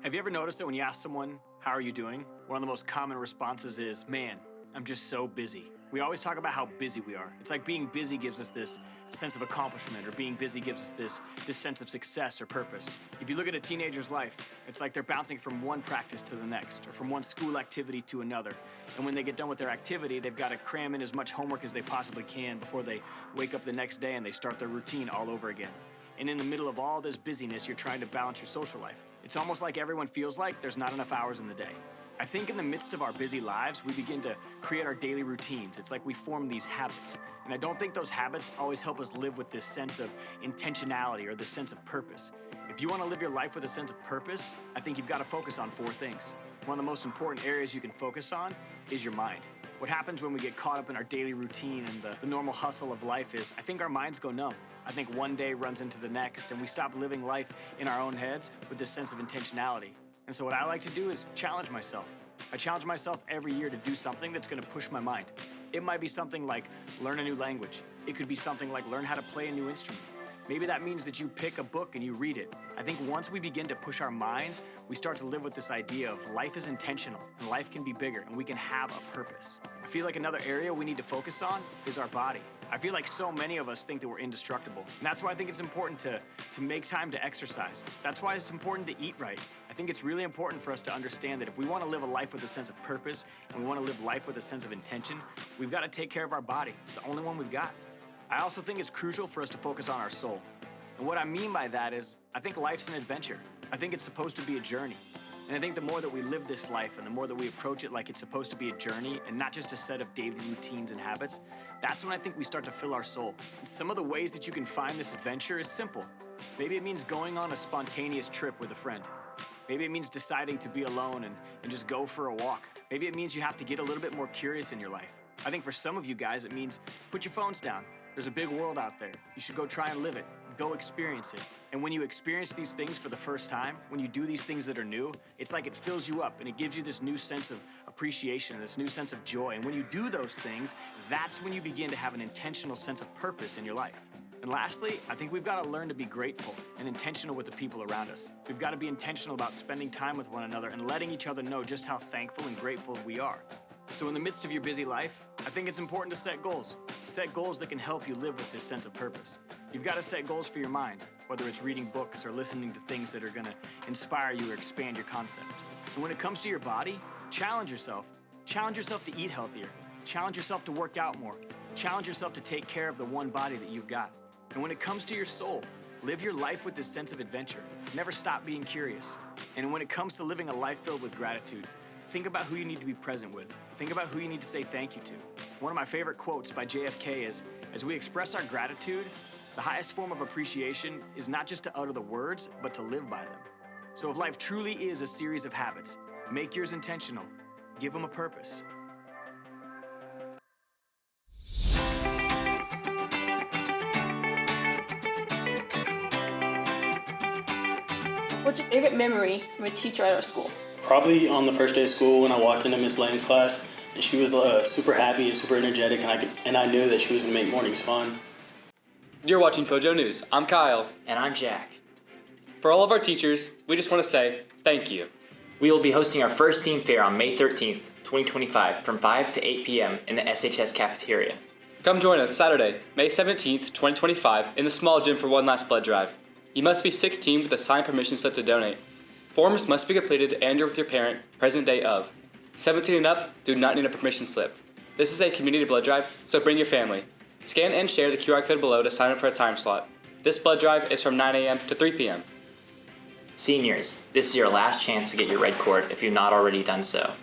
Have you ever noticed that when you ask someone, how are you doing? One of the most common responses is, man, I'm just so busy. We always talk about how busy we are. It's like being busy gives us this sense of accomplishment, or being busy gives us this sense of success or purpose. If you look at a teenager's life, it's like they're bouncing from one practice to the next, or from one school activity to another. And when they get done with their activity, they've got to cram in as much homework as they possibly can before they wake up the next day and they start their routine all over again. And in the middle of all this busyness, you're trying to balance your social life. It's almost like everyone feels like there's not enough hours in the day. I think in the midst of our busy lives, we begin to create our daily routines. It's like we form these habits. And I don't think those habits always help us live with this sense of intentionality or this sense of purpose. If you want to live your life with a sense of purpose, I think you've got to focus on 4 things. One of the most important areas you can focus on is your mind. What happens when we get caught up in our daily routine and the normal hustle of life is, I think our minds go numb. I think one day runs into the next and we stop living life in our own heads with this sense of intentionality. And so what I like to do is challenge myself. I challenge myself every year to do something that's gonna push my mind. It might be something like learn a new language. It could be something like learn how to play a new instrument. Maybe that means that you pick a book and you read it. I think once we begin to push our minds, we start to live with this idea of life is intentional and life can be bigger and we can have a purpose. I feel like another area we need to focus on is our body. I feel like so many of us think that we're indestructible. And that's why I think it's important to make time to exercise. That's why it's important to eat right. I think it's really important for us to understand that if we want to live a life with a sense of purpose and we want to live life with a sense of intention, we've got to take care of our body. It's the only one we've got. I also think it's crucial for us to focus on our soul. And what I mean by that is, I think life's an adventure. I think it's supposed to be a journey. And I think the more that we live this life and the more that we approach it like it's supposed to be a journey and not just a set of daily routines and habits, that's when I think we start to fill our soul. And some of the ways that you can find this adventure is simple. Maybe it means going on a spontaneous trip with a friend. Maybe it means deciding to be alone and just go for a walk. Maybe it means you have to get a little bit more curious in your life. I think for some of you guys, it means put your phones down. There's a big world out there. You should go try and live it. Go experience it. And when you experience these things for the first time, when you do these things that are new, it's like it fills you up and it gives you this new sense of appreciation, this new sense of joy. And when you do those things, that's when you begin to have an intentional sense of purpose in your life. And lastly, I think we've got to learn to be grateful and intentional with the people around us. We've got to be intentional about spending time with one another and letting each other know just how thankful and grateful we are. So in the midst of your busy life, I think it's important to set goals. Set goals that can help you live with this sense of purpose. You've got to set goals for your mind, whether it's reading books or listening to things that are going to inspire you or expand your concept. And when it comes to your body, challenge yourself. Challenge yourself to eat healthier. Challenge yourself to work out more. Challenge yourself to take care of the one body that you've got. And when it comes to your soul, live your life with this sense of adventure. Never stop being curious. And when it comes to living a life filled with gratitude, think about who you need to be present with. Think about who you need to say thank you to. One of my favorite quotes by JFK is, as we express our gratitude, the highest form of appreciation is not just to utter the words, but to live by them. So if life truly is a series of habits, make yours intentional. Give them a purpose. What's your favorite memory from a teacher at our school? Probably on the first day of school when I walked into Miss Lane's class, and she was super happy and super energetic, and I knew that she was going to make mornings fun. You're watching POJO News. I'm Kyle. And I'm Jack. For all of our teachers, we just want to say thank you. We will be hosting our first STEAM fair on May 13th, 2025 from 5 to 8 p.m. in the SHS cafeteria. Come join us Saturday, May 17th, 2025 in the small gym for one last blood drive. You must be 16 with a signed permission slip to donate. Forms must be completed and you're with your parent, present day of. 17 and up do not need a permission slip. This is a community blood drive, so bring your family. Scan and share the QR code below to sign up for a time slot. This blood drive is from 9 a.m. to 3 p.m. Seniors, this is your last chance to get your red cord if you've not already done so.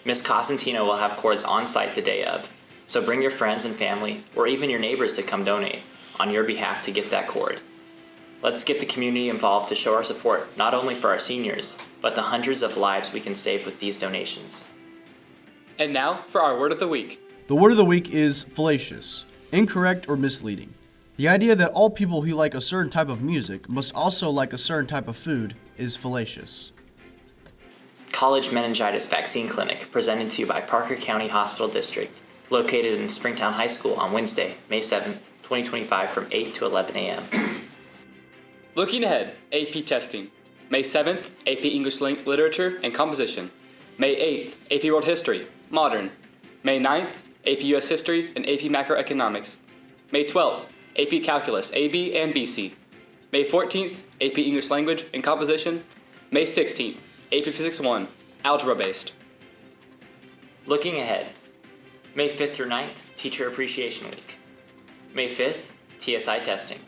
Ms. Cosentino will have cords on site the day of, so bring your friends and family, or even your neighbors to come donate on your behalf to get that cord. Let's get the community involved to show our support not only for our seniors, but the hundreds of lives we can save with these donations. And now for our word of the week. The word of the week is fallacious, incorrect or misleading. The idea that all people who like a certain type of music must also like a certain type of food is fallacious. College Meningitis Vaccine Clinic, presented to you by Parker County Hospital District, located in Springtown High School on Wednesday, May 7th, 2025 from 8 to 11 a.m. Looking ahead, AP testing. May 7th, AP English Literature and Composition. May 8th, AP World History, Modern. May 9th, AP US History and AP Macroeconomics. May 12th, AP Calculus, AB and BC. May 14th, AP English Language and Composition. May 16th, AP Physics 1, Algebra Based. Looking ahead, May 5th through 9th, Teacher Appreciation Week. May 5th, TSI testing.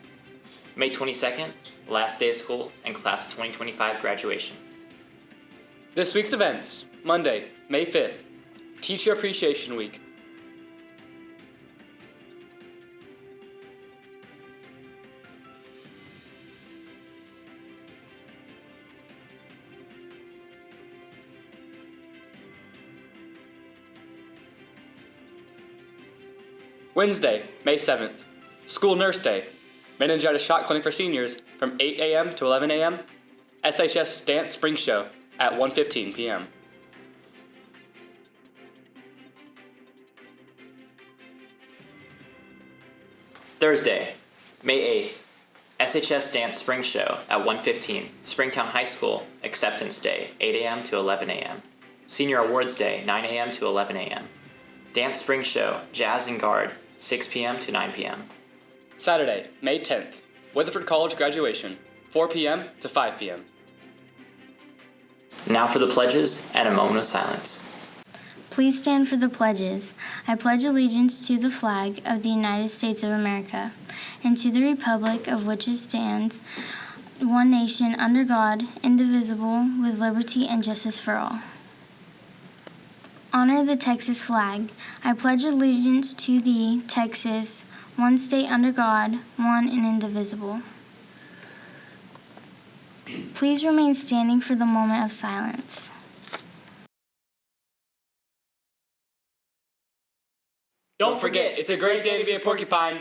May 22nd, last day of school and class of 2025 graduation. This week's events: Monday, May 5th, Teacher Appreciation Week. Wednesday, May 7th, School Nurse Day, Meningitis Shot Clinic for seniors from 8 a.m. to 11 a.m., SHS Dance Spring Show at 1:15 p.m. Thursday, May 8th, SHS Dance Spring Show at 1:15, Springtown High School Acceptance Day, 8 a.m. to 11 a.m. Senior Awards Day, 9 a.m. to 11 a.m. Dance Spring Show, Jazz and Guard, 6 p.m. to 9 p.m. Saturday, May 10th, Weatherford College graduation, 4 p.m. to 5 p.m. Now for the pledges and a moment of silence. Please stand for the pledges. I pledge allegiance to the flag of the United States of America and to the republic of which it stands, one nation under God, indivisible, with liberty and justice for all. Honor the Texas flag. I pledge allegiance to the Texas, one state under God, one and indivisible. Please remain standing for the moment of silence. Don't forget, it's a great day to be a porcupine.